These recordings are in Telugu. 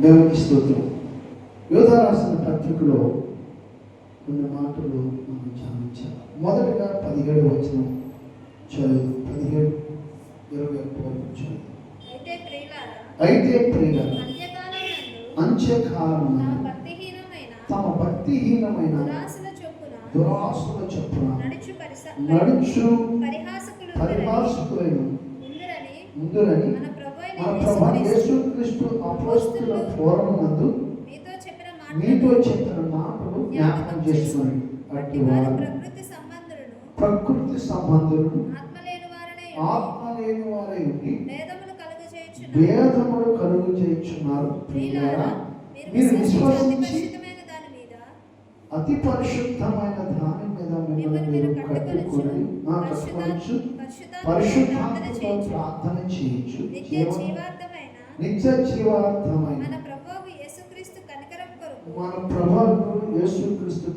దేవునికి స్తోత్రం. యోధా రాసిన పత్రికలో కొన్ని మాటలు మనం ధ్యానించాలి. మొదటిగా 17 వచనం చదువు. 17-21 వరకు చదువు. అయితే ప్రియులారా, అంత్యకాలమున తమ భక్తిహీనమైన దురాశల చొప్పున నడుచు పరిహాసకులైన ముందురని మన ప్రభువైన యేసుక్రీస్తు అపోస్తలుల పూర్వమందు మీతో చెప్పిన మాటలు జ్ఞాపకం చేసుకొని అట్టి వారు ప్రకృతి సంబంధులను ఆత్మ లేని వారై ఉండి భేదములు కలుగు చేయుచున్నారు. మీరు విశ్వసించి అతి పరిశుద్ధమైన దాని మీద మిమ్మల్ని మీరు కట్టుకొని పరిశుద్ధాత్మతో ప్రార్థన చేయొచ్చు. నిత్య జీవార్థమైన మన ప్రభువు యేసుక్రీస్తు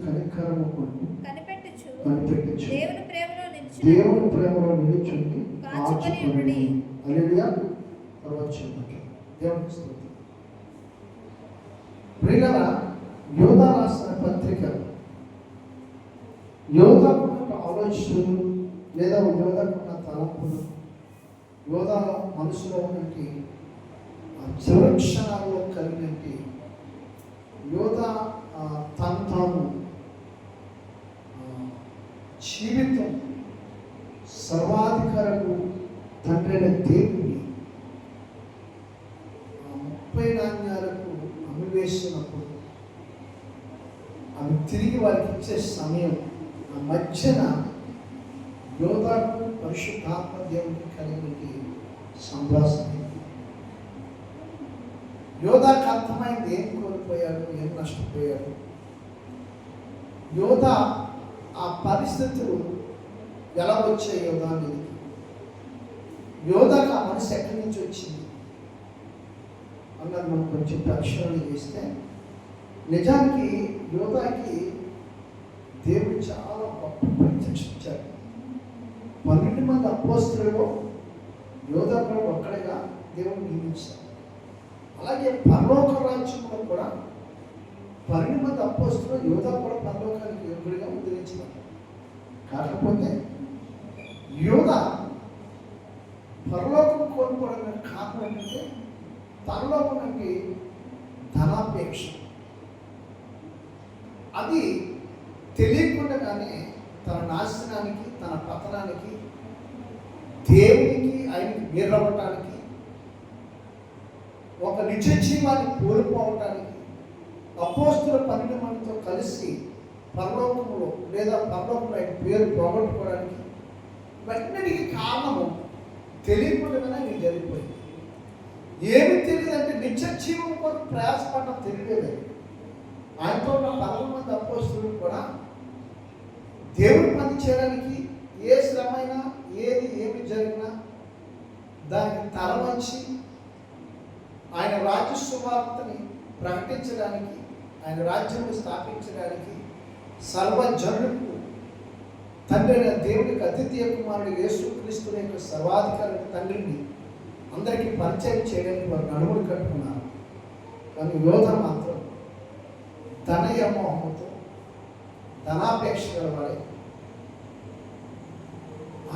కనికరము కొరకు కనిపెట్టుచు దేవుని ప్రేమలో నిలుచుండి కాచుకొనుడి. హల్లెలూయా. తర్వాత చూడండి. దేవునికి స్తోత్రం. ప్రియులారా, యోధా రాసిన పత్రిక యోధాకున్న ఆలోచనలు లేదా యోధాకున్న తలంపులు, యోధా మనసులో ఉన్నటి చివరి క్షణాల్లో కలిగినట్టు యోధా తాను జీవితం సర్వాధికారకు తండ్రి అయిన దేవుని 30 నాణ్యాలకు అమ్మివేసినప్పుడు అవి తిరిగి వారికి ఇచ్చే సమయం ఆ మధ్యన యోధాకు పరిశుద్ధాత్మ దేవునికి కలిగి సంభాషణ. యోధాకు అర్థమైంది ఏం కోల్పోయాడు, ఏం నష్టపోయాడు. యోధా ఆ పరిస్థితులు ఎలా వచ్చాయి యోధా మీదకి, యోధాకు ఆ మనసు ఎక్కడి నుంచి వచ్చింది అన్నది మనం కొంచెం పరిశీలన చేస్తే నిజానికి యోధాకి దేవుడు చాలా గొప్ప ప్రత్యక్షించాడు. 12 మంది అపోస్తలులలో యోధా కూడా ఒక్కడిగా దేవుడు నియమించాడు. అలాగే పరలోక రాజ్యంలో కూడా 12 మంది అపోస్తలులు యోధా కూడా పరలోకానికి యోగుడిగా ఉద్ధరించారు. కాకపోతే యోధా పరలోకం కోల్పోవడానికి కారణం ఏంటంటే పరలోకానికి ధనాపేక్ష. అది తెలియకుండానే తన నాశనానికి, తన పతనానికి, దేవునికి ఆయనకి వీరవటానికి, ఒక నిజ జీవాన్ని కోల్పోవటానికి, అపోస్తలుల 12 మందితో కలిసి పరలోకంలో లేదా పరలోకంలో ఆయన పేరు పోగొట్టుకోవడానికి ఇవన్నిటికీ కారణము తెలియకుండానే నీకు జరిగిపోయింది. ఏమి తెలియదంటే నిత్య జీవం కొరకు ప్రయాసపడడం తెలియలేదు. ఆయనతో ఉన్న 12 మంది అపోస్తలులు కూడా దేవుని పని చేయడానికి ఏ శ్రమైనా ఏమి జరిగినా దానికి తలవంచి ఆయన రాజ్య సువార్తని ప్రకటించడానికి, ఆయన రాజ్యాన్ని స్థాపించడానికి, సర్వజనులకు తండ్రి అయిన దేవునికి అద్వితీయ కుమారుడు యేసుక్రీస్తు యొక్క సర్వాధికారి తండ్రిని అందరికీ పరిచయం చేయడానికి వారు నడుములు కట్టుకున్నారు. కానీ యోధ మాత్రం ధనయమోహంతో, ధనాపేక్ష గలవాడే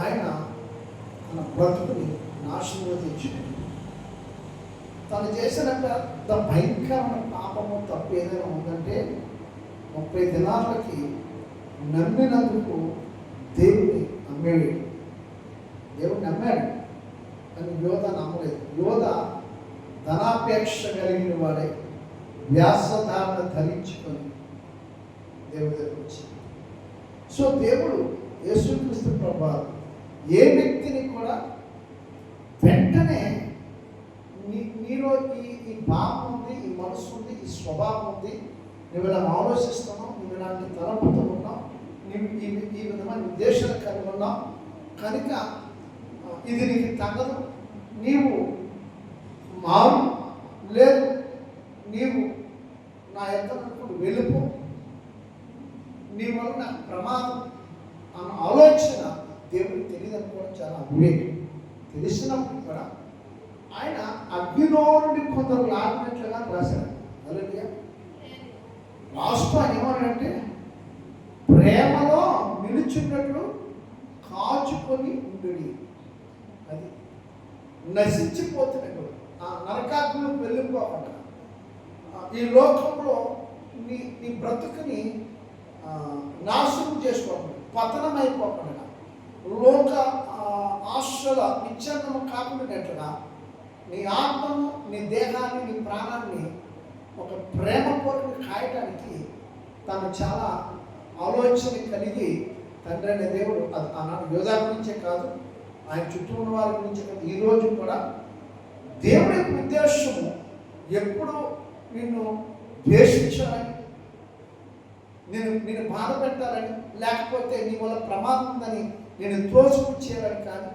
ఆయన తన బ్రతుకుని నాశనం తెచ్చుకుంది. తను చేసిన పెద్ద భయంకరమైన పాపము తప్పు ఏదైనా ఉందంటే 30 దినాలకి నమ్మినందుకు దేవుని నమ్మాడు. దేవుని నమ్మాడు కానీ యోధ నమ్మలేదు. యోధ ధనాపేక్ష కలిగిన వాడే వ్యాసధారణ ధరించుకొని దేవుడి దగ్గర వచ్చింది. సో దేవుడు యేసుక్రీస్తు ప్రభువు ఏ వ్యక్తిని కూడా వెంటనే నీలో ఈ భావం ఉంది, ఈ మనసు ఉంది, ఈ స్వభావం ఉంది, నువ్వు ఇలా ఆలోచిస్తున్నావు, నువ్వు ఇలాంటి తలంపుతో ఉన్నావు, నువ్వు ఈ విధమైన ఉద్దేశాలు కలిగి ఉన్నావు కనుక ఇది నీకు తగ్గదు, నీవు మారు లేదు, నీవు నా యొక్క వెళ్ళిపో, నీ వల్ల నాకు ప్రమాదం అన్న ఆలోచన దేవుడికి తెలియదు అనుకోవడం చాలా అవివేకం. తెలిసినప్పుడు కూడా ఆయన అగ్నిలో నుండి కొందరు లాగినట్లుగా రాశాడు. అలాగే రాస్తూ ఆయన ఏమన్నాడంటే ప్రేమలో నిలుచున్నట్లు కాచుకొని ఉండుడి. అది నశించిపోతున్నట్టు ఆ నరకాగ్నికి వెళ్ళిపోకుండా ఈ లోకంలో నీ బ్రతుకుని నాశనం చేసుకోకుండా, పతనం అయిపోకుండా, లోక ఆశల విచ్ఛిన్నము కాకుండా నీ ఆత్మను, నీ దేహాన్ని, నీ ప్రాణాన్ని ఒక ప్రేమపూర్వక కాయటానికి తను చాలా ఆలోచన కలిగి తండ్రి అనే దేవుడు ఆనాడు యోధా గురించే కాదు, ఆయన చుట్టూ ఉన్న వారి గురించి కాదు, ఈరోజు కూడా దేవుడి యొక్క ఉద్దేశము ఎప్పుడు నిన్ను ద్వేషించాలని, నేను బాధ పెట్టాలని, లేకపోతే నీ వల్ల ప్రమాదం ఉందని నేను తోసిపుచ్చేయాలని కానీ,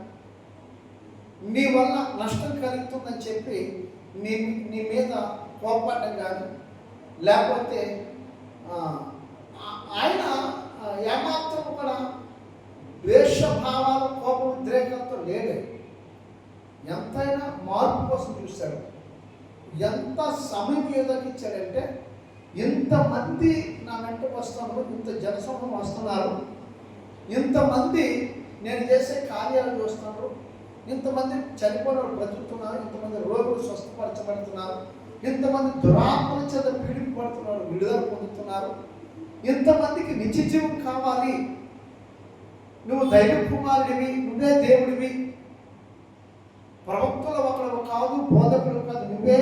నీ వల్ల నష్టం కలుగుతుందని చెప్పి నీ మీద కోపపడడం కానీ, లేకపోతే ఆయన ఏమాత్రం కూడా ద్వేషభావాలు, కోప ఉద్రేకంతో లేడే. ఎంతైనా మార్పు కోసం చూశాడు. ఎంత సమయం ఏదోకి ఇచ్చాడంటే, ఇంతమంది నా వెంట వస్తున్నారు, ఇంత జనసమూహం వస్తున్నారు, ఇంతమంది నేను చేసే కార్యాలు చూస్తున్నారు, ఇంతమంది చనిపోయిన బ్రతుకుతున్నారు, ఇంతమంది రోగులు స్వస్థపరచబడుతున్నారు, ఇంతమంది దురాత్మల చేత పీడింపబడుతున్నారు, విడుదల పొందుతున్నారు, ఇంతమందికి నిత్య జీవం కావాలి, నువ్వు దైవ కుమారుడివి, నువ్వే దేవుడివి, ప్రవక్తలు ఒకరు కాదు, బోధకులు కాదు, నువ్వే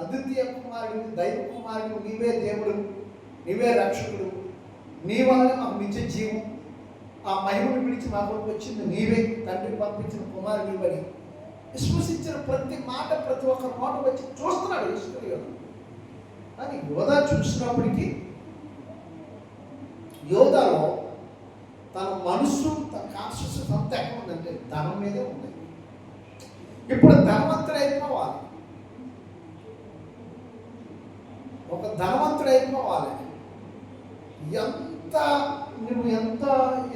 అద్వితీయ కుమారుడివి, దైవ కుమారుడు, నీవే దేవుడు, నీవే రక్షకుడు, నీ వల్లనే మాకు నిత్య జీవం, ఆ మహిమను పిలిచి మా కొరకు వచ్చింది నీవే, తండ్రి పంపించిన కుమారుడు నీవని విశ్వసించిన ప్రతి మాట, ప్రతి ఒక్క మాట వచ్చి చూస్తున్నాడు ఈశ్వరుడు. కానీ యోధా చూసినప్పటికీ యోధాలో తన మనసు, తన కాన్షియస్ అంతా ఎక్కడ ఉందంటే ధనం మీదే ఉంది. ఇప్పుడు ధనవంతుడు అయిపోవాలి, ఒక ధనవంతుడు అయిపోవాలి. నువ్వు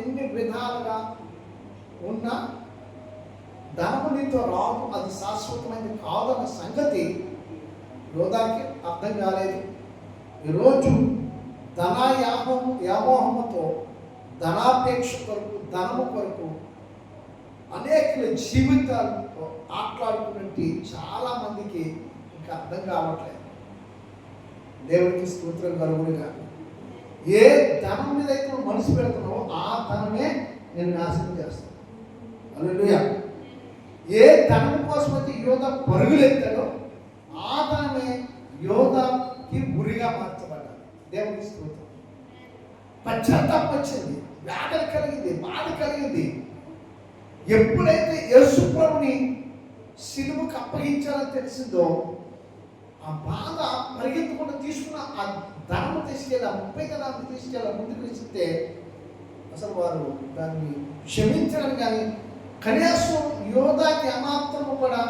ఎన్ని విధాలుగా ఉన్నా ధనము నీతో రాదు, అది శాశ్వతమైనది కాదన్న సంగతి యోధాకి అర్థం కాలేదు. ఈరోజు వ్యామోహముతో, ధనాపేక్ష కొరకు, ధనము కొరకు అనేక జీవితాలు ఆటలాడుకున్నట్టు చాలా మందికి ఇంకా అర్థం కావట్లేదు. దేవుడికి స్తోత్రం కలుగునుగా. ఏ ధనం మీద అయితే నువ్వు మనసు పెడుతున్నావో ఆ ధనమే నేను నాశనం చేస్తాను. హల్లెలూయా. ఏ ధనం కోసం అయితే యోధ పరుగులు ఎత్తాడో ఆ ధనమే యోధకి ఉరిగా మార్చబడ్డాడు. దేవుడికి స్తోత్రం. పశ్చాత్తాపం వచ్చింది, వేదన కలిగింది, బాధ కలిగింది. ఎప్పుడైతే యేసు ప్రభుని సిలువకు అప్పగించాలని తెలిసిందో ఆ బాధ పరిగెత్తకుండా తీసుకున్న ఆ ధనము తీసుకెళ్ళి, ఆ 30 ధనాన్ని తీసుకెళ్ళి ముందుకు ఇస్తే అసలు వారు దాన్ని క్షమించడం కానీ కనీసం యోధాకి అమాత్రము కూడా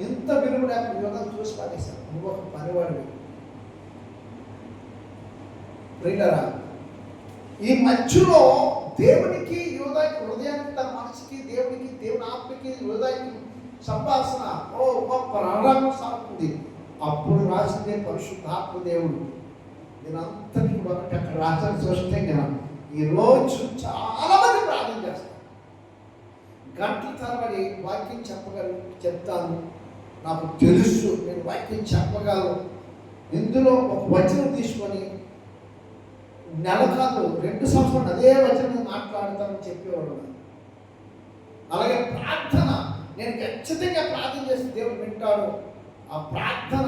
ఎంత విలువ లేకుండా యోధాను చూసి పారేశారు. నువ్వు ఒక పనివాడివి. ప్రియులారా, ఈ మధ్యలో దేవునికి యోధాకి, హృదయానికి, తన మనసుకి, దేవుని ఆత్మకి, యోధాకి సంభాషణ ప్రారంభం సాగుతుంది. అప్పుడు రాసిందే పరిశుద్ధాత్మ దేవుడు. దీనంతటి ఒకటి అక్కడ రాసిన స్పష్టంగా ఈరోజు చాలా మంది ప్రార్థన చేస్తారు. గంటల తరబడి వాక్యం చెప్తాను, నాకు తెలుసు, నేను వాక్యం చెప్పగలను. ఇందులో ఒక వచనం తీసుకొని నెల కాదు 2 సంవత్సరాలు అదే వచనం మాట్లాడతానని చెప్పేవాడు. అలాగే ప్రార్థన, నేను ఖచ్చితంగా ప్రార్థన చేసి దేవుడు వింటాడు. ఆ ప్రార్థన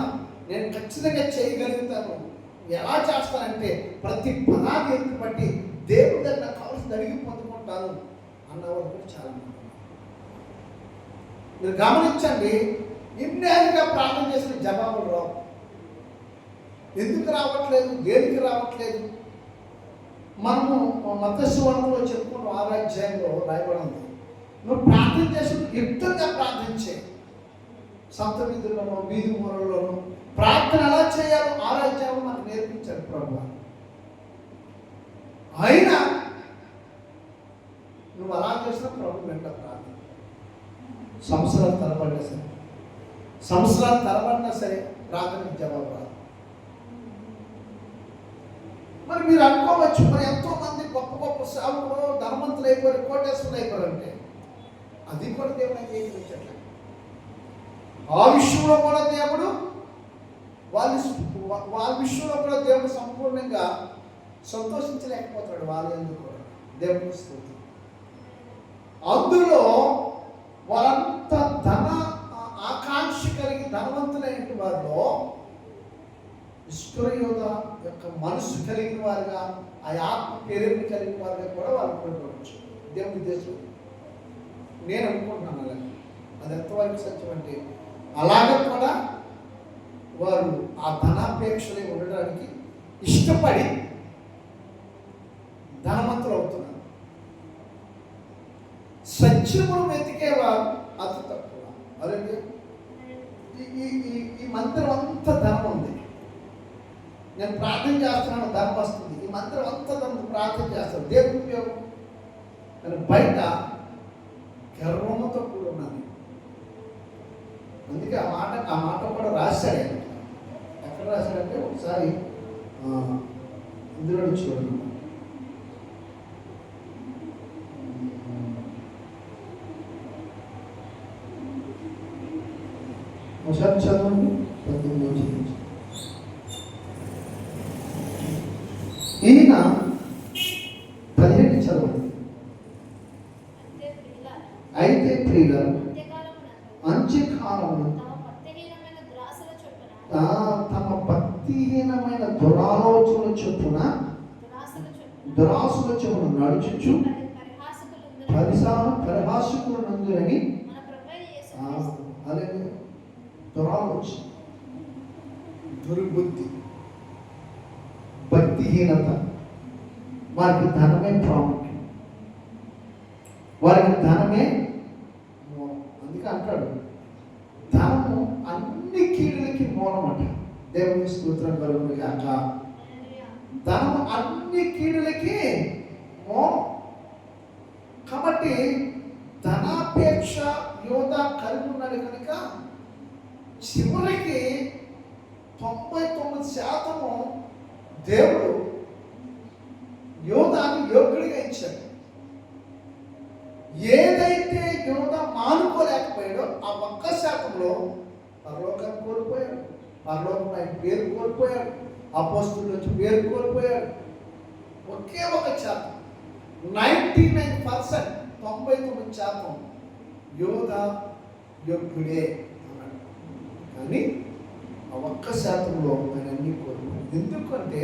నేను ఖచ్చితంగా చేయగలుగుతాను. ఎలా చేస్తానంటే ప్రతి పదాన్ని ఎత్తుపట్టి దేవుడి దగ్గర కావాల్సింది అడిగి పొందుకుంటాను అన్నవారు కూడా చాలా మంది. మీరు గమనించండి, ఇన్నేళ్ళుగా ప్రార్థన చేసిన జవాబులు రావు. ఎందుకు రావట్లేదు, దేనికి రావట్లేదు? మనము మత్తయి వార్తలో చెప్పుకున్న 6వ అధ్యాయంలో రాయబడింది, నువ్వు ప్రార్థన చేసి యుక్తంగా ప్రార్థించే, సంత వీధుల్లోనూ వీధి మూలల్లోనూ ప్రార్థన ఎలా చేయాలో 6వ అధ్యాయంలో మనకు నేర్పించాడు ప్రభువు. అయినా నువ్వు అలా చేసిన ప్రభు వెంట ప్రార్థన సంవత్సరాలు తరబడేసాను. సంవత్సరాలు తరబడినా సరే ప్రార్థనకి జవాబు రాదు. మరి మీరు అనుకోవచ్చు, మరి ఎంతో మంది గొప్ప గొప్ప సేవకులు ధనవంతులు అయిపోయారు, కోటేశ్వరులు అయిపోయారు అంటే అది కూడా దేవుడు అంగీకరించట్లేదు. ఆ విషయంలో కూడా దేవుడు వాళ్ళ విషయంలో కూడా దేవుడు సంపూర్ణంగా సంతోషించలేకపోతాడు. వాళ్ళు ఎందుకు కూడా దేవుడికి స్తోత్రం. అందులో వాళ్ళంత ధన ఆకాంక్ష కలిగి ధనవంతులైన వారిలో ఇస్కరియోత యొక్క మనసు కలిగిన వారుగా, ఆ ఆత్మ ప్రేరణ కలిగిన వారుగా కూడా వాళ్ళు కొనుక్కోవచ్చు. దేవుని ఉద్దేశం నేను అనుకుంటున్నాను. అలాగే అది ఎంతవరకు సత్యం అంటే అలాగే కూడా వారు ఆ ధనాపేక్షలే ఉండడానికి ఇష్టపడి ధనవంతులు అవుతున్నారు. సత్యమును వెతికేవారు అతి తక్కువ. అదే ఈ మందిరం అంతా ధనం ఉంది, నేను ప్రార్థన చేస్తున్నాను, ధనం వస్తుంది. ఈ మందిరం అంతా ధనం ప్రార్థన చేస్తాను, దేవుని ఉపయోగం. కానీ బయట గర్వముతో కూడా ఉన్నది. అందుకే ఆ మాట కూడా రాశాడు ఆయన. ఎక్కడ రాశాడంటే ఒకసారి ఇందులో చూడండి. ఒకసారి చదవండి. 18 ఈయన 17 చదవండి. అయితే ప్రియులారా, అంత్యకాలమున తమ భక్తిహీనమైన దురాలోచనల చొప్పున దురాసుల చొప్పున నడుచుచు పరిహాసకులు నందురని. అలాగే దురాలోచన, దుర్బుద్ధి, భక్తిహీనత, వారికి ధనమే ప్రాముఖ్యం, వారికి ధనమే. అందుకే అంటాడు ధనము అన్ని కీడులకి మూలం అంట. దేవుని స్తోత్రం కలుగును గాక. ధనము అన్ని కీడులకి మూలం. కాబట్టి ధనాపేక్ష యోధ కలిగి ఉన్నాడు కనుక చివరికి 99% దేవుడు యోధాన్ని యోగ్యుడిగా ఇచ్చాడు. ఏదైతే యోధ మానుకోలేకపోయాడో ఆ 1% పరలోకాన్ని కోల్పోయాడు. పరలోకం ఆయన పేరు కోల్పోయాడు, అపోస్తుల నుంచి పేరు కోల్పోయాడు. ఒకే 1%, 99%, 99% యోధ యోగ్యుడే అన్నాడు. కానీ ఆ 1%లో ఆయన అన్ని కోల్పోయాడు. ఎందుకంటే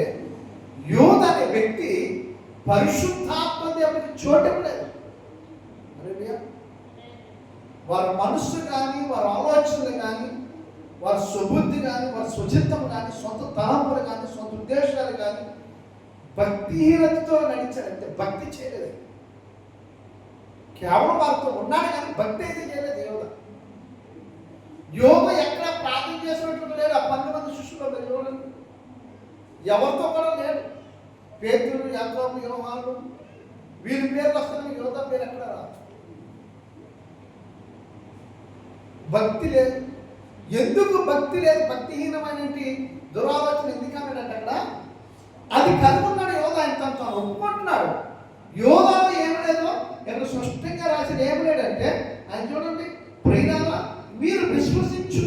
యోధ అనే వ్యక్తి పరిశుద్ధాత్మ దేవుడికి చోటివ్వలేదు. వారి మనస్సు కానీ, వారి ఆలోచనలు కానీ, వారి సుబుద్ధి కానీ, వారి సుచిత్తం కానీ, సొంత తలంపులు కానీ, సొంత ఉద్దేశాలు కానీ భక్తిహీనతతో నడిచాడంటే భక్తి చేయలేదు. కేవలం వారితో ఉన్నాడు కానీ భక్తి అయితే చేయలేదు. యోగ ఎక్కడ ప్రార్థన చేసినట్టు లేడు. ఆ 12 మంది శిష్యులు చూడండి, ఎవరితో కూడా లేడు. పేతురు, యాకోబు, యోహాను వీరి పేర్లు వస్తాయి, యోధ పేరు ఎక్కడ రాదు. భక్తి లేదు. ఎందుకు భక్తి లేదు? భక్తిహీనమైన దురాలోచన ఎందుకు అన్నాడంటే అక్కడ అది కలిగి ఉన్నాడు యోధ. ఆయన తను ఒప్పుకుంటున్నాడు. యోధాలో ఏమి లేదో ఇక్కడ స్పష్టంగా రాసేది ఏమి లేడంటే ఆయన చూడండి, ప్రియులారా మీరు విశ్వసించు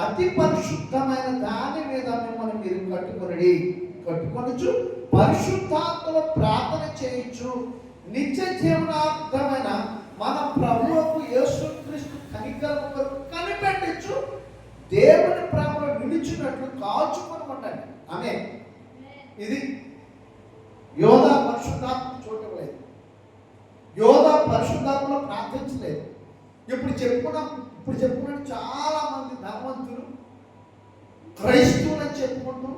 అతి పరిశుద్ధమైన దాని మీద మిమ్మల్ని మీరు కట్టుకొనొచ్చు, పరిశుద్ధాత్మలో ప్రార్థన చేయొచ్చు, నిత్య జీవనార్థమైన మన ప్రభువుకు యేసుక్రీస్తు కనికరం కొరకు కనిపెట్టచ్చు, దేవుని ప్రేమలో నిలిచినట్లు కాచుకొనమన్నాడు. ఆమె ఇది యోధ పరిశుద్ధాత్మ చూడలేదు. యోధ పరిశుద్ధాత్మలో ప్రార్థించలేదు. ఇప్పుడు చెప్పుకున్నాడు చాలా మంది ధనవంతులు క్రైస్తవులు అని చెప్పుకుంటూ,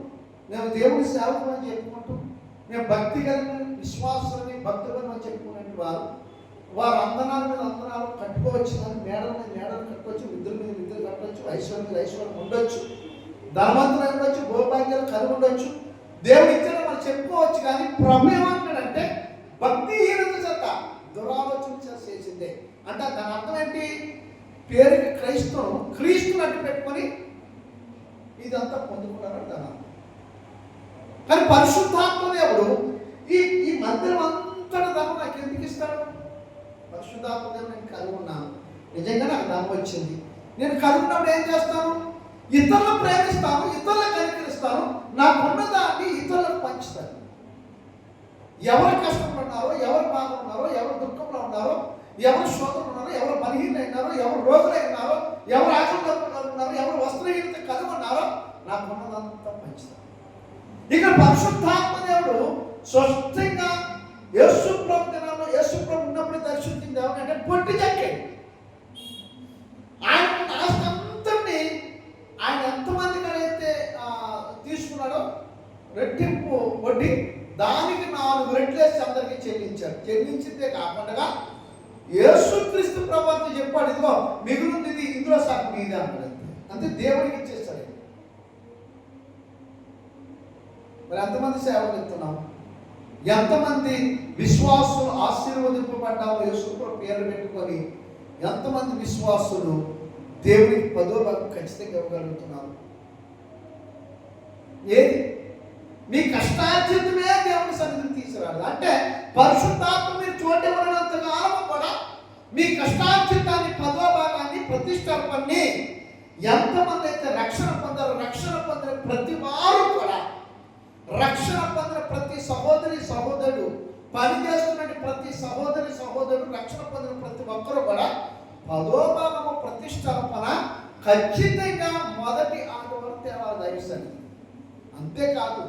మేము దేవుని సేవకులు అని చెప్పుకుంటూ, మేము భక్తి కలిగిన విశ్వాసాన్ని భక్తులను అని చెప్పుకునే వారు అందనాల మీద అందనాలు కట్టుకోవచ్చు, కానీ మేడల మీద మేడలు కట్టుకోవచ్చు, విద్యుల మీద విద్యులు కట్టవచ్చు, ఐశ్వర్యం మీద ఐశ్వర్యం ఉండొచ్చు, ధనవంతులు ఉండొచ్చు, భోగభాగ్యాలు కలిగి ఉండొచ్చు, దేవుడు ఇచ్చిన మనం చెప్పుకోవచ్చు. కానీ ప్రభు ఏమంటాడంటే భక్తిహీనత చేత దురాలోచన చేసిందే అంటే దాని అర్థం ఏంటి? పేరుకి క్రైస్తవం క్రీస్తుని అడ్డు పెట్టుకొని ఇదంతా పొందుకున్నారని ధనాన్ని. కానీ పరిశుద్ధాత్మ దేవుడు ఈ ఈ మందిరం అంతటి ధనం నాకు ఎందుకు ఇస్తాడు? పరిశుద్ధాత్మ దేవుడు నేను కలిగి ఉన్నాను, నిజంగా నాకు ధనం వచ్చింది. నేను కలిగి ఉన్నప్పుడు ఏం చేస్తాను? ఇతరులను ప్రేమిస్తాను, ఇతరులను కనికరిస్తాను, నాకున్న దాన్ని ఇతరులకు పంచుతాను. ఎవరు కష్టంలో ఉన్నారో, ఎవరు బాధలు ఉన్నారో, ఎవరు దుఃఖంలో ఉన్నారో, ఎవరు శోధనలు ఉన్నారో, ఎవరు బలహీనైనారో, ఎవరు రోగులైనారో, ఎవరు ఆకలిలో ఉన్నారో, ఎవరు వస్త్రహీనత కలిగి ఉన్నారో నాకున్నదంతా పంచుతాను. ఇక పరిశుద్ధాత్మ దేవుడు స్పష్టంగా యేసుప్రభు దినాల్లో యేసుప్రభు ఉన్నప్పుడు దర్శించింది ఎవరంటే పొట్టి జక్కి. ఆయన ఆస్తంతని ఆయన ఎంతమందికి అయితే తీసుకున్నాడో రెట్టింపు వడ్డీ దానికి 4 రెట్లేసి అందరికీ చెల్లించాడు. చెల్లించిందే కాకుండా యేసుక్రీస్తు ప్రభువుతో చెప్పాడు, ఇదిగో మిగులుంది ఇది, ఇందులో సగం మీదే అన్నాడు. అంతే, దేవుడికి ఇచ్చేస్తాడు. మరి ఎంతమంది సేవలు ఎత్తున్నాం? ఎంతమంది విశ్వాసులు ఆశీర్వదింపబడ్డాము యేసుప్రభు పేరు పెట్టుకొని? ఎంతమంది విశ్వాసులు దేవునికి 10వ భాగం ఖచ్చితంగా ఇవ్వగలుగుతున్నారు? ఏది మీ కష్టార్జితమే దేవుని సన్నిధిని తీసుకురాదు. అంటే పరిశుద్ధాత్మ మీరు చూడవలనంత కాలం కూడా మీ కష్టార్జితాన్ని 10వ భాగాన్ని ప్రతిష్టాపన్ని ఎంతమంది అయితే రక్షణ పొందారో, రక్షణ పొందిన ప్రతి వారు కూడా, రక్షణ పొందిన ప్రతి సహోదరి సహోదరుడు, పనిచేస్తున్న ప్రతి సహోదరి సహోదరుడు, రక్షణ పొందిన ప్రతి ఒక్కరు కూడా 10వ భాగము ప్రతిష్టాపన ఖచ్చితంగా మొదటి ఆదివారం తేవాలి దైవసన్ని. అంతేకాదు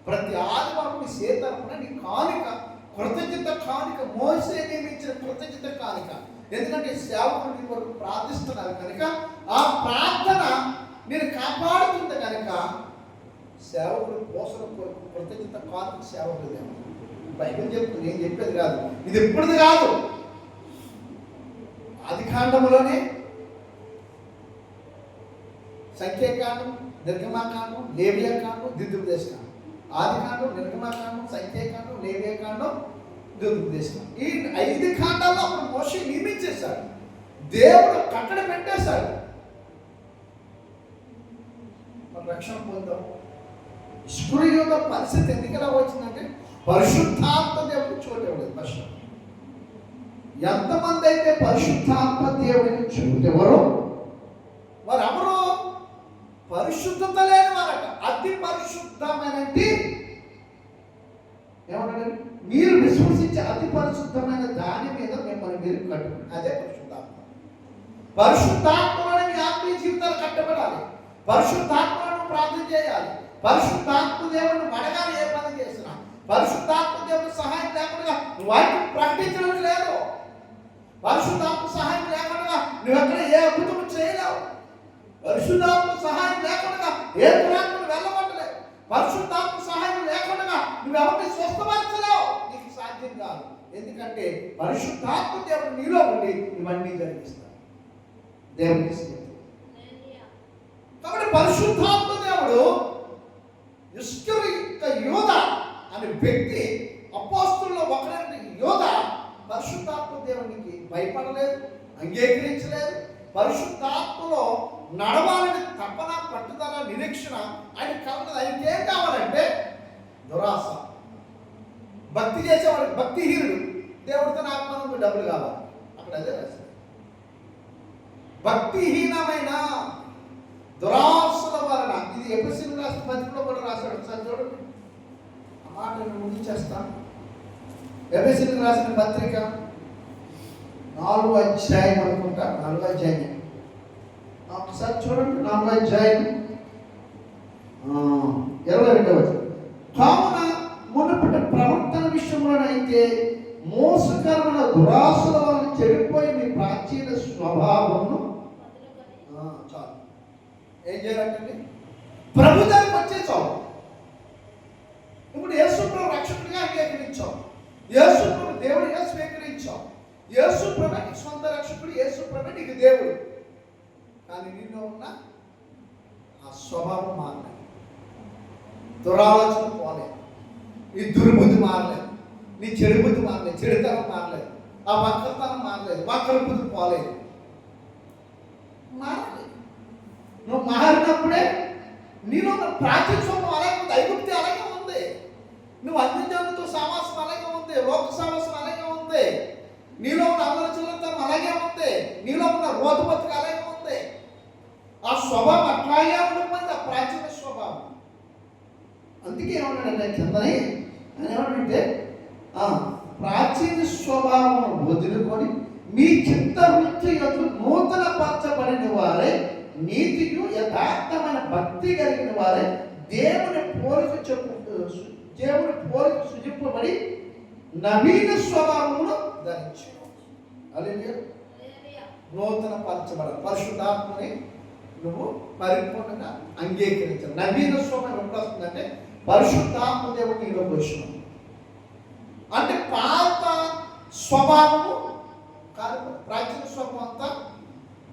ప్రతి ఆదివారం నీ సేతరపున నీ కానుక, కృతజ్ఞత కానుక, మోసే నియమించిన కృతజ్ఞత కానుక. ఎందుకంటే సేవకులు నీ కొరకు ప్రార్థిస్తున్నారు కనుక ఆ ప్రార్థన నేను కాపాడుతుంది కనుక సేవకులు పోషణ కొరకు కృతజ్ఞత కానుక సేవకులు. బైబిల్ చెప్తుంది, నేను చెప్పేది కాదు, ఇది ఎప్పుడుది కాదు. ఆది కాండంలోనే సంఖ్యాకాండం, నిర్గమాకాండం, లేవియాకాండం, ద్వితీయోపదేశకాండం. ఆది కాండం, నిర్గమాకాండం, సంఖ్యాకాండం, లేవియాకాండం, ద్వితీయోపదేశకాండం. ఈ 5 కాండాల్లో అప్పుడు మోషే నియమించేశాడు, దేవుడు కట్టడి పెట్టేశాడు. మన రక్షణ పొందాం. స్పృహ పరిస్థితి ఎందుకలా వచ్చిందంటే పరిశుద్ధాత్మ దేవుడు చోటు ఇవ్వలేదు. ఫస్ట్ ఎంతమంది అయితే పరిశుద్ధాత్మ దేవుడిని చూడెవరో వారు ఎవరు? పరిశుద్ధత లేని వారట. అతి పరిశుద్ధమైనది ఏమంటారు? మీరు విశ్వసించే అతి పరిశుద్ధమైన దాని మీద మిమ్మల్ని మీరు కట్టుకుని, అదే పరిశుద్ధాత్మ. పరిశుద్ధాత్మలోనే మీ ఆత్మీయ జీవితాలు కట్టబడాలి. పరిశుద్ధాత్మలను ప్రార్థన చేయాలి. పరిశుద్ధాత్మ దేవుడిని అడగాలి. ఏ పని చేసినా పరిశుద్ధాత్మ దేవుడి సహాయం లేకుండా వాటిని ప్రకటించడం లేదు. పరిశుద్ధాత్మ సహాయం లేకుండా నువ్వు ఎక్కడ ఏ అద్భుతం చేయలేవు. పరిశుద్ధాత్మ సహాయం లేకుండా ఏ పురాణం వెళ్ళబట్టలేవు. పరిశుద్ధాత్మ సహాయం లేకుండా నువ్వు ఎవరిని స్వస్థపరచలేవు. నీకు సాధ్యం కాదు. ఎందుకంటే పరిశుద్ధాత్మ దేవుడు నీలో ఉండి ఇవన్నీ జరిగిస్తాడు. దేవుడికి కాబట్టి పరిశుద్ధాత్మ దేవుడు ఇస్కరియోత యోధ అనే వ్యక్తి, అపోస్తలుల్లో ఒకరైన యోధ పరిశుద్ధాత్మ దేవునికి భయపడలేదు, అంగీకరించలేదు. పరిశుద్ధాత్మలో నడవాలని తపన, పట్టుదల, నిరీక్షణ ఆయన కలగదు. ఆయనకి ఏం కావాలంటే దురాశ. భక్తి చేసేవాడు భక్తిహీనుడు, దేవుడితో నాకు మనం డబ్బులు కావాలి, అక్కడ అదే రాశాడు. భక్తిహీనమైన దురాశల వలన, ఇది ఎఫెసీయులకు రాసిన పత్రికలో కూడా రాశాడు. ఒకసారి చూడండి, ఆ మాట నేను ముగించేస్తాను. ఎఫెసీయులకు రాసిన పత్రిక 4వ అధ్యాయం అనుకుంటా, 4వ అధ్యాయం ఒకసారి చూడండి. 4వ అధ్యాయం 22వ వచనం. కావున మునుపటి ప్రవర్తన విషయంలోనైతే మోసకరమైన దురాశల వలన చెడిపోయి మీ ప్రాచీన స్వభావమును చాలు. ఏం చేయాలంటే ప్రభు దగ్గరికి వచ్చేసావు. ఇప్పుడు యేసు ప్రభు రక్షకుడిగా అంగీకరించావు. యేసు ప్రభు దేవుడిగా స్వీకరించావు. యేసు ప్రభు నీకు సొంత రక్షకుడు, యేసు ప్రభు నీకు దేవుడు. కానీ నీలో ఉన్న ఆ స్వభావం మారలేదు, దురాలోచన పోలేదు, నీ దుర్బుద్ధి మారలేదు, నీ చెడు బుద్ధి మారలేదు, చెడుతనం మారలేదు, ఆ వక్రతనం మారలేదు, వక్ర బుద్ధి పోలేదు. మారాలి. నువ్వు మారినప్పుడే నీలో ఉన్న ప్రాచీన స్వభావం అలాగే ఉంది. ఐగుప్తి అలాగే ఉంది. నువ్వు అన్ని జనులతో సావాసం అలాగే ఉంది. లోక సావాసం అలాగే ఉంది. నీలో ఉన్న ఆలోచనలతనం అలాగే ఉంది. నీలో ఉన్న రోతబతుకు అలాగే ఉంది. ఆ స్వభావం అట్లాగే ఉండిపోయింది, ఆ ప్రాచీన స్వభావం. అందుకే ఏమన్నాడంటే కిందని ఆయన ఏమన్నాడంటే ప్రాచీన స్వభావం వదులుకొని మీ చిత్త వృత్తి యొక్క నూతన పరచబడిన వారే నీతియు యథార్థమైన భక్తి కలిగిన వారే దేవుని పోలిక సృజింపబడి నవీన స్వభావమును ధరించారు. హల్లెలూయా. నూతన పరచబడ పరిశుద్ధాత్మని నువ్వు పరిపూర్ణంగా అంగీకరించాలి. నవీన స్వభావం ఎప్పుడు వస్తుందంటే పరిశుద్ధాత్మ దేవుడు నీలోకి వచ్చిన అంటే పాత స్వభావము కాదు. ప్రాచీన స్వభావం అంతా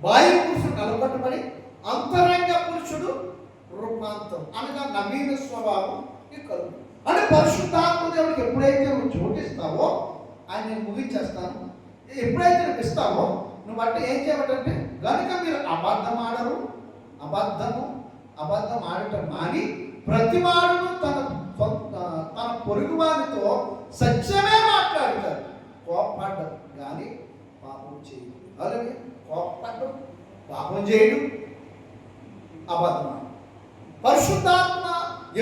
బాహ్య పురుషుడు నిలబట్టబడి అంతరంగ పురుషుడు రూపాంతరం అనగా నవీన స్వభావం కలుగు. అంటే పరిశుద్ధాత్మ దేవుడికి ఎప్పుడైతే నువ్వు చోటిస్తావో ఆయన ముగించేస్తాను. ఎప్పుడైతే నువ్వు ఇస్తావో నువ్వు అంటే ఏం చేయబట్టంటే కనుక మీరు అబద్ధం ఆడరు. అబద్ధం ఆడటం మాని ప్రతివాడును తన పొరుగు వారితో సత్యమే మాట్లాడతారు. కోపడ్డం కానీ పాపం చేయడు. అలాగే కోపడ్డం పాపం చేయడు, అబద్ధం. పరిశుద్ధాత్మ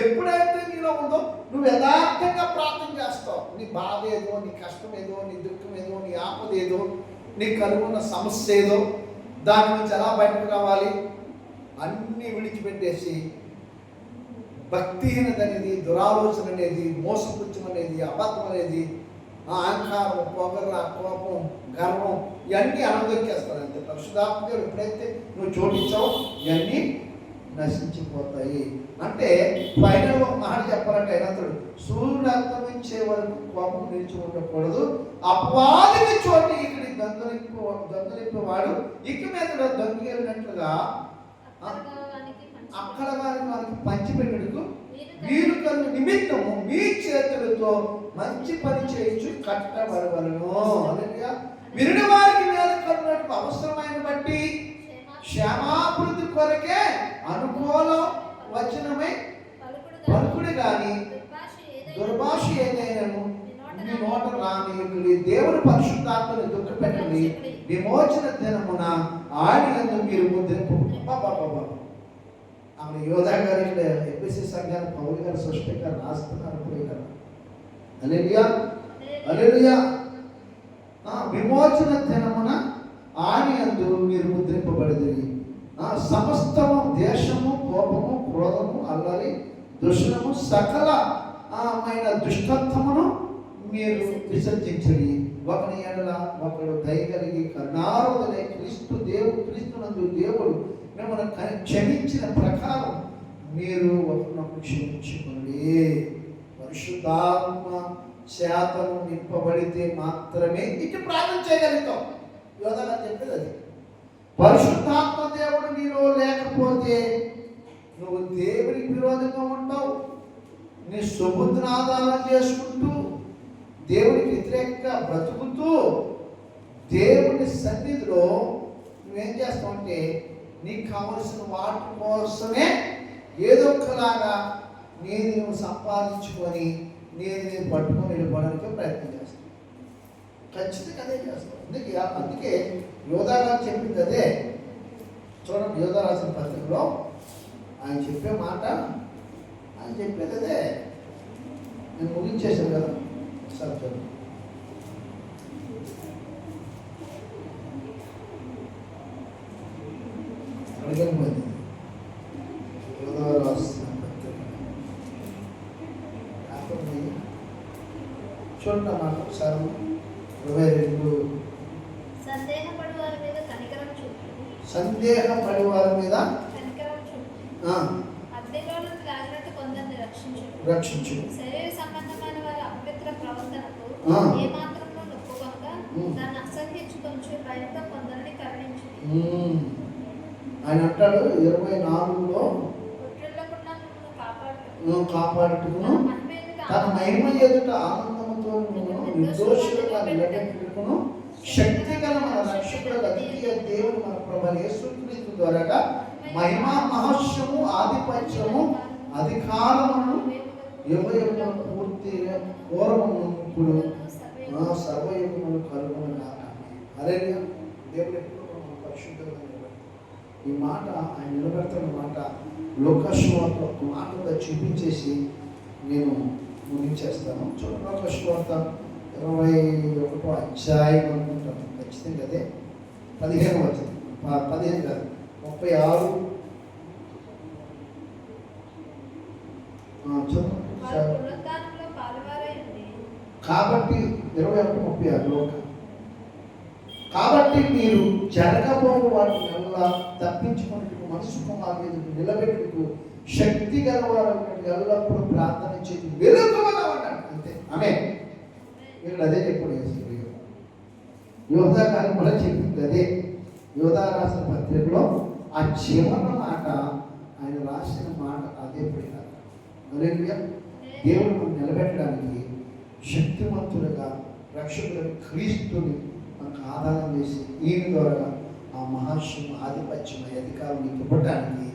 ఎప్పుడైతే నీలో ఉందో నువ్వు యథార్థంగా ప్రార్థన చేస్తావు. నీ బాధ ఏదో, నీ కష్టం ఏదో, నీ దుఃఖం ఏదో, నీ ఆపద ఏదో, నీకు కలుగున్న సమస్య ఏదో, దాని నుంచి ఎలా బయటకు రావాలి అన్నీ విడిచిపెట్టేసి భక్తిహీనత అనేది, దురాలోచన అనేది, మోసపుచ్చం అనేది, అబద్ధం అనేది, అహంకారం, పొగర, కోపం, గర్వం ఇవన్నీ అనదొక్కేస్తారు. అంతే పరిశుద్ధాత్మ ఎప్పుడైతే నువ్వు చోటించావో ఇవన్నీ నశించిపోతాయి. అంటే ఫైనల్ ఒక మాట చెప్పాలంటే అయినంతడు సూర్యుడు అస్తమించే వరకు కోపం నిలిచి ఉండకూడదు. అపవాదికి చోటు ఇక్కడ దొంగలింపేవాడు ఇక మీద దొంగిలినట్లుగా అక్కడ వారికి పంచిపెట్టుటకు వీరు కను నిమిత్తము మీ చేతులతో మంచి పని చేయొచ్చు కట్టబడవలను. అలాగే విరిని వారికి మేలు కలుగునట్టు అవసరమైన బట్టి క్షేమాభివృద్ధి కొరకే అనుకూల వచనమై పలుకుడు కానీ దుర్భాష ఏదైనాను మీ నోట రానియుడి. దేవుని పరిశుద్ధాత్మను దుఃఖపెట్టండి. విమోచన దినమున ఆడినందు మీరు ముద్రింపు. ఆమె యోధా గారు ఇక్కడ ఎపిసి సంఘాన్ని పౌలు గారు సృష్టిగా రాస్తున్నారు. హల్లెలూయా, హల్లెలూయా. విమోచన దినమున ఆడినందు మీరు ముద్రింపబడింది. సమస్తము దేశము, కోపము, క్రోధము, అల్లరి, దుష్టము, సకలమైన దుష్టత్వమును మీరు విసర్జించండి. ఒకని ఎడల ఒకడు దయ కలిగి కరుణారుదలై క్రీస్తునందు దేవుడు మిమ్మల్ని క్షమించిన ప్రకారం మీరు ఒకరినొకరు క్షమించుకోండి. పరిశుద్ధాత్మ శాతము నింపబడితే మాత్రమే ఇటు ప్రార్థన చేయగలుగుతాం. యోధగా చెప్పేది అది. పరిశుద్ధాత్మ దేవుడు నీలో లేకపోతే నువ్వు దేవునికి విరోధంగా ఉంటావు. నీ సుబుద్ధిని ఆధారం చేసుకుంటూ దేవునికి వ్యతిరేకంగా బ్రతుకుతూ దేవుని సన్నిధిలో నువ్వేం చేస్తావు అంటే నీకు కావలసిన వాటి కోసమే ఏదో ఒకలాగా నువ్వు సంపాదించుకొని నేను పట్టుకొని వెళ్ళిపోవడానికి ప్రయత్నం చేస్తాను. ఖచ్చితంగా అదే చేస్తాను. అందుకే యోధా గారు చెప్పింది అదే. చూడండి, యోధా రాసిన పత్రికలో ఆయన చెప్పే మాట, ఆయన చెప్పేది అదే. నేను ముగించేశాను కదా సార్. చూడండి, అడిగిపోయింది యోధా రాసిన పత్రిక. చూడండి మాట ఒకసారి 22. సందేహపడి వారి మీద రక్షించు. శరీర సంబంధమైన వారి అపవిత్ర ప్రవర్తనకు ఏమాత్రమూ నొప్పుకొనక దాన్ని అసహ్యించుకొంచు భయంతో కొందరిని కరుణించు. ఆయన అంటాడు 24లో కాపాడుటకును తన మహిమ ఎదుట ఆనందముతో నిర్దోషులుగా నిలబెట్టుటకును శక్తి గల మన రక్షకుడు అద్వితీయ దేవుడు మన ప్రభువైన యేసుక్రీస్తు ద్వారా మహిమా మహర్షము ఆధిపత్యము అధికారమును యుగయుగములు పూర్తిగా పూర్వము ఇప్పుడు సర్వయుగములు కలుగునుగాక. హల్లెలూయా. దేవుడు ఎప్పుడు మనం పరిశుద్ధంగా నిలబెడతాడు. ఈ మాట ఆయన నిలబెడుతున్న మాట లోకస్వార్త ఒక మాటగా చూపించేసి నేను ముగించేస్తాను. చూడండి, లోకస్వార్త 21వ అధ్యాయం అనుకుంటాను, ఖచ్చితంగా అదే 15 వచ్చింది, 15 కాదు 36. కాబట్టి 21:36 కాబట్టి మీరు జరగబోవు వాటిని ఎలా తప్పించుకుంటూ మనసు కుమారు మీద నిలబెట్టుకు శక్తి గలవారు ఎల్లప్పుడూ ప్రార్థన చేసి వెలుగుగా ఉన్నాడు. అంతే. ఆమేన్. ఇక్కడ అదే చెప్పాడు యోధా గారు కూడా చెప్పింది అదే. యోధా రాసిన పత్రికలో ఆ చివరి మాట, ఆయన రాసిన మాట అదే పడినారు. దేవుడు మనం నిలబెట్టడానికి శక్తివంతులుగా రక్షకుడు క్రీస్తుని మనకు ఆధారం చేసి ఈయన ద్వారా ఆ మహర్షులు ఆధిపత్యం అధికారం ఇవ్వడానికి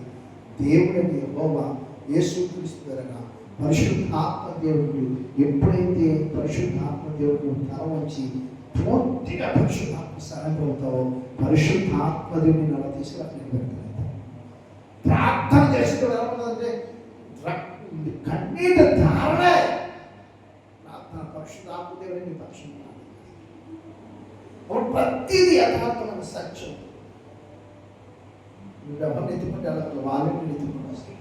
దేవుడిని యెహోవా యేసుక్రీస్తు ద్వారా పరిశుద్ధాత్మ దేవుడు ఎప్పుడైతే పరిశుద్ధాత్మ దేవుడు తల వంచి పూర్తిగా పరిశుద్ధాత్మ సరైనవుతావో పరిశుద్ధాత్మ దేవుడిని నల్ల తీసుకుని నిలబెడతాడు. ప్రార్థన చేసుకోవాలంటే కన్నీట ధారణే ప్రార్థన. పరిశుద్ధాత్మ దేవుడిని పరిశుద్ధ ప్రతిదీ యథార్థమైన సత్యం. ఎవరిని ఎత్తుకుంటే వాళ్ళని ఎత్తుకుంటూ వస్తాయి.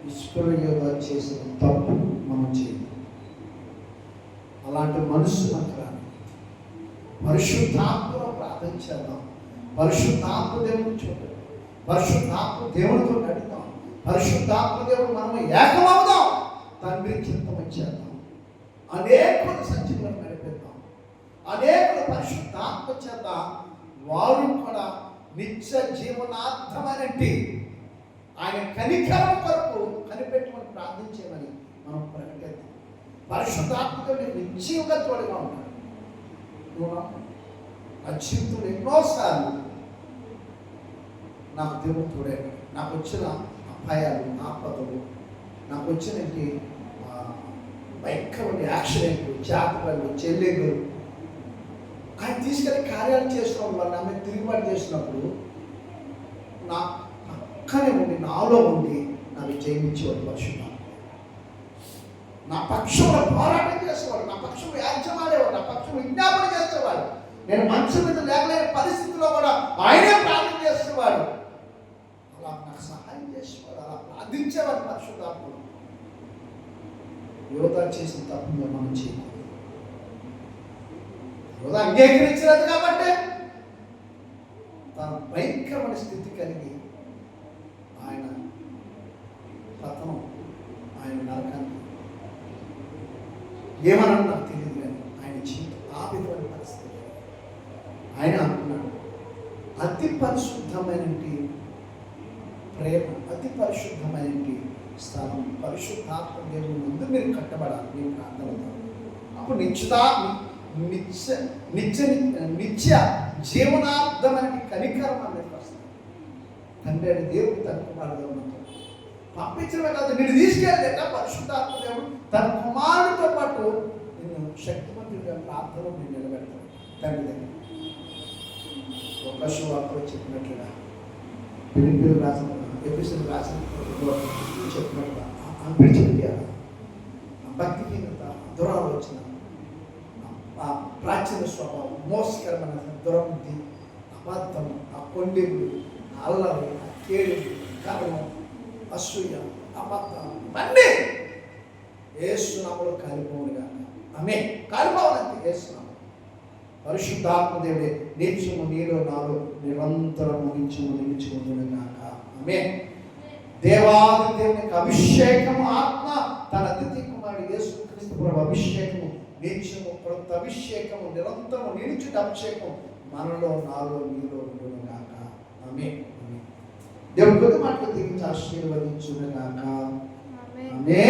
ఇస్రాయేలు చేసిన తప్పు మనం చేయాలి. అలాంటి మనసు మనకు రాని పరిశుద్ధాత్మలో ప్రార్థన చేద్దాం. పరిశుద్ధాత్మ దేవుని చూద్దాం. పరిశుద్ధాత్మ దేవునితో నడుద్దాం. పరిశుద్ధాత్మ దేవుడు మనం ఏకమవుదాం. తండ్రి చింతమని చేద్దాం. అనేకులు సత్యములను నడిపిద్దాం. అనేకులు పరిశుద్ధాత్మ చేత వారు కూడా నిత్య జీవనార్థమనంటే ఆయన కనికరం కొరకు కనిపెట్టమని ప్రార్థించేమని మనం ప్రకటిద్దాం. పరిశుద్ధాత్మతో నిశ్చయంగా తోడుగా ఉంటాడు. నా జీవితంలో ఎన్నోసార్లు నాకు దేవుడు తోడాడు. నాకు వచ్చిన అపాయాలు, ఆపదలు, నాకు వచ్చినట్టు భయంకరమైన యాక్సిడెంట్లు, జాతకాలు, చెల్లెళ్ళు ఆయన తీసుకెళ్ళి కార్యాలు చేసినప్పుడు వాళ్ళు ఆమె తిరుగుబాటు చేసినప్పుడు నా పక్కనే ఉండి, నాలో ఉండి నాకు జయించేవాడు పరిశుద్ధాత్మ. నా పక్షంలో పోరాటం చేసేవాడు, నా పక్షంలో యాజ్యమాడేవాడు, నా పక్షం విజ్ఞాపన చేసేవాడు. నేను మంచం మీద లేకలేని పరిస్థితుల్లో కూడా ఆయనే ప్రార్థన చేసేవాడు. అలా నాకు సహాయం చేసేవాడు, అలా ప్రార్థించేవాడు పరిశుద్ధాత్ముడు. యోధా చేసిన తప్పు మనం చేయకూడదు. యోధా అంగీకరించలేదు కాబట్టి తన భయంకరమైన స్థితి కలిగి ఆయన పతనం, ఆయన నరకానికి ఏమన్నా నాకు తెలియదు కానీ ఆయన జీవితం ఆ విధమైన పరిస్థితి. ఆయన అంటున్నాడు, అతి పరిశుద్ధమైన ప్రేమ, అతి పరిశుద్ధమైన స్థలం, పరిశుద్ధాత్మ దేవుని ముందు మీరు కట్టబడాలి. మీరు ప్రార్థనతో అప్పుడు నిత్య జీవనార్థమైన కనికరం అనేది వస్తుంది. తండ్రి అని దేవుడు తన కుమారుడు పంపించడమే కాదు, నేను తీసుకెళ్ళలేక పరిశుద్ధాత్మ దేవుడు తన కుమారుడితో పాటు నేను శక్తివంతుడిగా ప్రార్థనలో నేను నిలబెడతాను. తండ్రి దగ్గర ఒక శుభార్తలో చెప్పినట్లుగా పిలిపిలు రాసిన ఎపిసోడ్ రాసిన చెప్పినట్లుగా విడిచిపెట్టారు. భక్తిహీనత, దురాలోచన, ఆ ప్రాచీన స్వభావం, మోసకరమైన దురబుద్ధి, అబద్ధం, ఆ కొండెలు, అల్లరి, ఆ కేడు, గర్వం, అసూయ, అబద్ధం ఇవన్నీ యేసునామములో కాలిపోవునుగా. ఆమె కాలిపోవాలంటే యేసునామం. పరిశుద్ధాత్మ దేవుడే నిత్యము నీలో నాలో నిరంతరం నిలిచిముగాక. ఆమె దేవాది దేవునికి అభిషేకము, ఆత్మ తన ద్వితీయ కుమారుడు యేసుక్రీస్తు ప్రభు అభిషేకము, నిత్యము కొత్త అభిషేకము, నిరంతరము నిలిచిన అభిషేకం మనలో నాలో నీలో ఉండునుగాక. ఆమె దేవుడు కొద్ది మాటలు దిగించి ఆశీర్వదించునుగాక. ఆమె